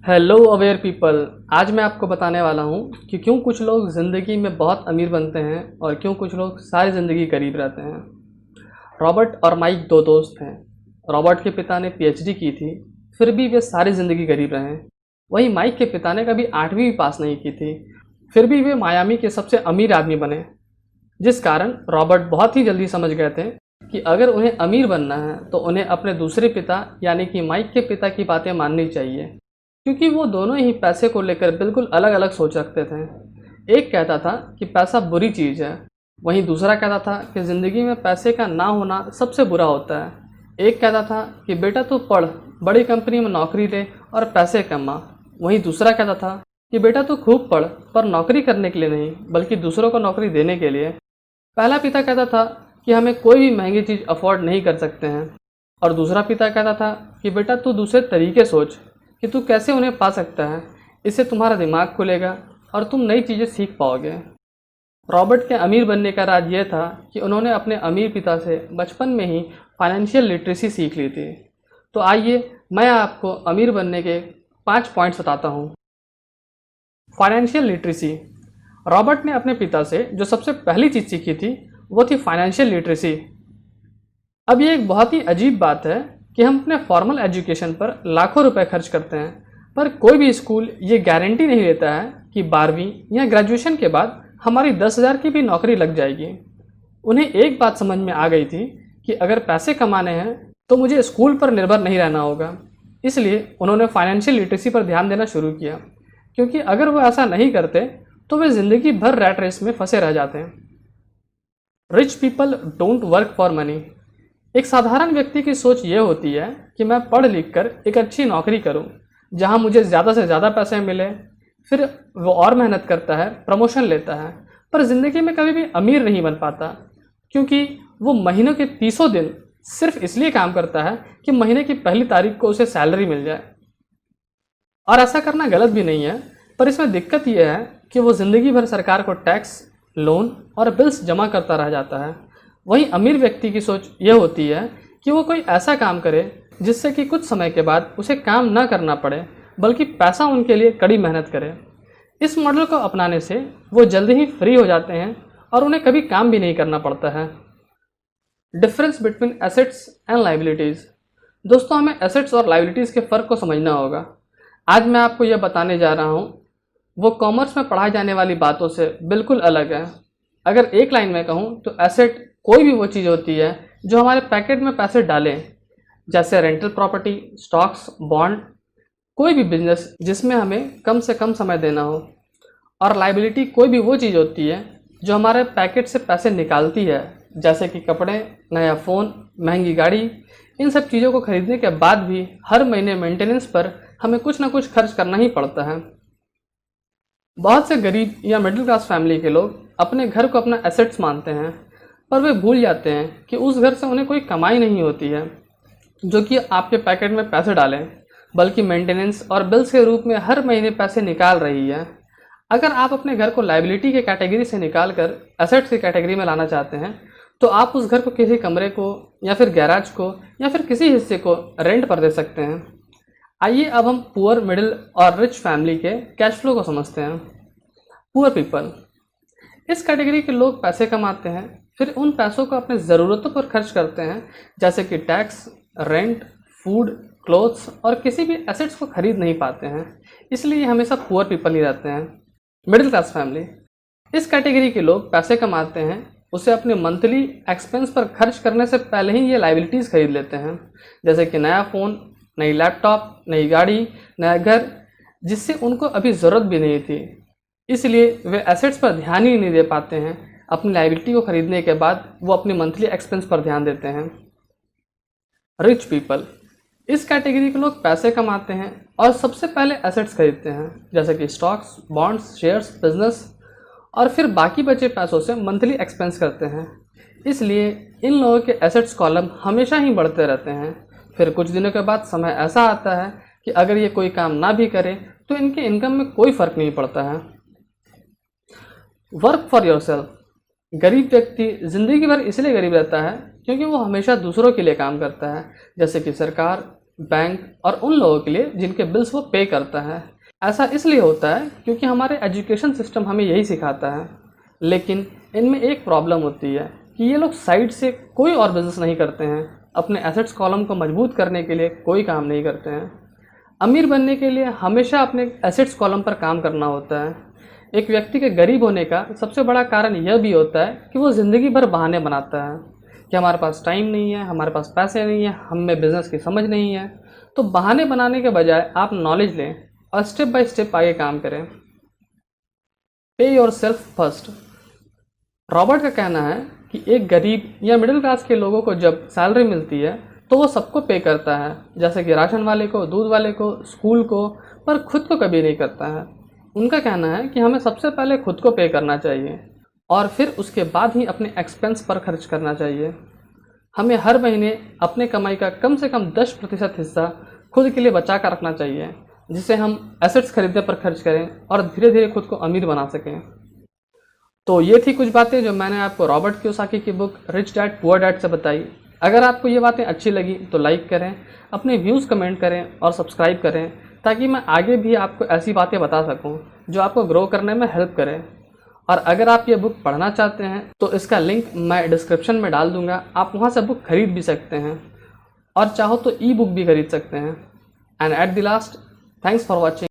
Hello aware people. आज मैं आपको बताने वाला हूँ कि क्यों कुछ लोग ज़िंदगी में बहुत अमीर बनते हैं और क्यों कुछ लोग सारी ज़िंदगी गरीब रहते हैं। रॉबर्ट और माइक दो दोस्त हैं। रॉबर्ट के पिता ने पीएचडी की थी, फिर भी वे सारी ज़िंदगी गरीब रहे। वहीं माइक के पिता ने कभी 8वीं भी पास नहीं की थी, फिर भी वे मायामी के सबसे अमीर आदमी बने। जिस कारण रॉबर्ट बहुत ही जल्दी समझ गए थे कि अगर उन्हें अमीर बनना है तो उन्हें अपने दूसरे पिता यानी कि माइक के पिता की बातें माननी चाहिए, क्योंकि वो दोनों ही पैसे को लेकर बिल्कुल अलग अलग सोच रखते थे। एक कहता था कि पैसा बुरी चीज़ है, वहीं दूसरा कहता था कि ज़िंदगी में पैसे का ना होना सबसे बुरा होता है। एक कहता था कि बेटा तू पढ़, बड़ी कंपनी में नौकरी ले और पैसे कमा, वहीं दूसरा कहता था कि बेटा तू खूब पढ़ पर नौकरी करने के लिए नहीं बल्कि दूसरों को नौकरी देने के लिए। पहला पिता कहता था कि हमें कोई भी महंगी चीज़ अफोर्ड नहीं कर सकते हैं, और दूसरा पिता कहता था कि बेटा तू दूसरे तरीके सोच कि तू कैसे उन्हें पा सकता है, इससे तुम्हारा दिमाग खुलेगा और तुम नई चीज़ें सीख पाओगे। रॉबर्ट के अमीर बनने का राज यह था कि उन्होंने अपने अमीर पिता से बचपन में ही फाइनेंशियल लिटरेसी सीख ली थी। तो आइए मैं आपको अमीर बनने के 5 पॉइंट्स बताता हूँ। Financial literacy. रॉबर्ट ने अपने पिता से जो सबसे पहली चीज़ सीखी थी वो थी फाइनेंशियल लिटरेसी। अब ये एक बहुत ही अजीब बात है कि हम अपने फॉर्मल एजुकेशन पर लाखों रुपए खर्च करते हैं, पर कोई भी स्कूल ये गारंटी नहीं देता है कि 12वीं या ग्रेजुएशन के बाद हमारी 10,000 की भी नौकरी लग जाएगी। उन्हें एक बात समझ में आ गई थी कि अगर पैसे कमाने हैं तो मुझे स्कूल पर निर्भर नहीं रहना होगा। इसलिए उन्होंने फाइनेंशियल लिटरेसी पर ध्यान देना शुरू किया, क्योंकि अगर वो ऐसा नहीं करते तो वे ज़िंदगी भर रैट रेस में फंसे रह जाते हैं। Rich people don't work for money. एक साधारण व्यक्ति की सोच ये होती है कि मैं पढ़ लिख कर एक अच्छी नौकरी करूं, जहां मुझे ज़्यादा से ज़्यादा पैसे मिले। फिर वो और मेहनत करता है, प्रमोशन लेता है, पर ज़िंदगी में कभी भी अमीर नहीं बन पाता, क्योंकि वो महीनों के 30 दिन सिर्फ इसलिए काम करता है कि महीने की पहली तारीख को उसे सैलरी मिल जाए। और ऐसा करना गलत भी नहीं है, पर इसमें दिक्कत यह है कि वो ज़िंदगी भर सरकार को टैक्स, लोन और बिल्स जमा करता रह जाता है। वहीं अमीर व्यक्ति की सोच यह होती है कि वो कोई ऐसा काम करे जिससे कि कुछ समय के बाद उसे काम ना करना पड़े, बल्कि पैसा उनके लिए कड़ी मेहनत करे। इस मॉडल को अपनाने से वो जल्दी ही फ्री हो जाते हैं और उन्हें कभी काम भी नहीं करना पड़ता है। Difference between assets and liabilities. दोस्तों, हमें एसेट्स और लाइबिलिटीज़ के फ़र्क को समझना होगा। आज मैं आपको यह बताने जा रहा हूँ, वो कॉमर्स में पढ़ाई जाने वाली बातों से बिल्कुल अलग है। अगर एक लाइन में कहूँ तो एसेट कोई भी वो चीज़ होती है जो हमारे पैकेट में पैसे डालें, जैसे रेंटल प्रॉपर्टी, स्टॉक्स, बॉन्ड, कोई भी बिजनेस जिसमें हमें कम से कम समय देना हो। और लाइबिलिटी कोई भी वो चीज़ होती है जो हमारे पैकेट से पैसे निकालती है, जैसे कि कपड़े, नया फ़ोन, महंगी गाड़ी। इन सब चीज़ों को खरीदने के बाद भी हर महीने मेंटेनेंस पर हमें कुछ ना कुछ खर्च करना ही पड़ता है। बहुत से गरीब या मिडिल क्लास फैमिली के लोग अपने घर को अपना एसेट्स मानते हैं, पर वे भूल जाते हैं कि उस घर से उन्हें कोई कमाई नहीं होती है जो कि आपके पैकेट में पैसे डालें, बल्कि मेंटेनेंस और बिल्स के रूप में हर महीने पैसे निकाल रही है। अगर आप अपने घर को लाइबिलिटी के कैटेगरी से निकाल कर एसेट्स की कैटेगरी में लाना चाहते हैं, तो आप उस घर को किसी कमरे को या फिर गैराज को या फिर किसी हिस्से को रेंट पर दे सकते हैं। आइए अब हम पुअर, मिडिल और रिच फैमिली के कैश फ्लो को समझते हैं। पुअर पीपल, इस कैटेगरी के लोग पैसे कमाते हैं, फिर उन पैसों को अपने ज़रूरतों पर खर्च करते हैं, जैसे कि टैक्स, रेंट, फूड, क्लोथ्स, और किसी भी एसेट्स को खरीद नहीं पाते हैं, इसलिए ये हमेशा पुअर पीपल ही रहते हैं। मिडिल क्लास फैमिली, इस कैटेगरी के लोग पैसे कमाते हैं, उसे अपने मंथली एक्सपेंस पर खर्च करने से पहले ही ये लाइबिलिटीज़ खरीद लेते हैं, जैसे कि नया फ़ोन, नई लैपटॉप, नई गाड़ी, नया घर, जिससे उनको अभी ज़रूरत भी नहीं थी। इसलिए वे एसेट्स पर ध्यान ही नहीं दे पाते हैं। अपनी लाइबिलिटी को खरीदने के बाद वो अपनी मंथली एक्सपेंस पर ध्यान देते हैं। रिच पीपल, इस कैटेगरी के लोग पैसे कमाते हैं और सबसे पहले एसेट्स खरीदते हैं, जैसे कि स्टॉक्स, बॉन्ड्स, शेयर्स, बिजनेस, और फिर बाकी बचे पैसों से मंथली एक्सपेंस करते हैं। इसलिए इन लोगों के एसेट्स कॉलम हमेशा ही बढ़ते रहते हैं। फिर कुछ दिनों के बाद समय ऐसा आता है कि अगर ये कोई काम ना भी करे तो इनके इनकम में कोई फ़र्क नहीं पड़ता है। Work for yourself. गरीब व्यक्ति ज़िंदगी भर इसलिए गरीब रहता है क्योंकि वो हमेशा दूसरों के लिए काम करता है, जैसे कि सरकार, बैंक और उन लोगों के लिए जिनके बिल्स वो पे करता है। ऐसा इसलिए होता है क्योंकि हमारे एजुकेशन सिस्टम हमें यही सिखाता है। लेकिन इनमें एक प्रॉब्लम होती है कि ये लोग साइड से कोई और बिजनेस नहीं करते हैं, अपने एसेट्स कॉलम को मजबूत करने के लिए कोई काम नहीं करते हैं। अमीर बनने के लिए हमेशा अपने एसेट्स कॉलम पर काम करना होता है। एक व्यक्ति के गरीब होने का सबसे बड़ा कारण यह भी होता है कि वो ज़िंदगी भर बहाने बनाता है कि हमारे पास टाइम नहीं है, हमारे पास पैसे नहीं है, हम में बिज़नेस की समझ नहीं है। तो बहाने बनाने के बजाय आप नॉलेज लें और स्टेप बाय स्टेप आगे काम करें। पे योर सेल्फ फर्स्ट। रॉबर्ट का कहना है कि एक गरीब या मिडिल क्लास के लोगों को जब सैलरी मिलती है तो वो सबको पे करता है, जैसे कि राशन वाले को, दूध वाले को, स्कूल को, पर खुद को कभी नहीं करता है। उनका कहना है कि हमें सबसे पहले खुद को पे करना चाहिए और फिर उसके बाद ही अपने एक्सपेंस पर खर्च करना चाहिए। हमें हर महीने अपने कमाई का कम से कम 10% हिस्सा खुद के लिए बचा कर रखना चाहिए, जिसे हम एसेट्स खरीदने पर खर्च करें और धीरे धीरे खुद को अमीर बना सकें। तो ये थी कुछ बातें जो मैंने आपको रॉबर्ट कियोसाकी की book rich dad poor dad से बताई। अगर आपको ये बातें अच्छी लगी तो लाइक करें, अपने व्यूज़ कमेंट करें और सब्सक्राइब करें, ताकि मैं आगे भी आपको ऐसी बातें बता सकूं जो आपको ग्रो करने में हेल्प करें। और अगर आप ये बुक पढ़ना चाहते हैं तो इसका लिंक मैं डिस्क्रिप्शन में डाल दूंगा, आप वहाँ से बुक खरीद भी सकते हैं और चाहो तो ई बुक भी खरीद सकते हैं। And at the last, thanks for watching.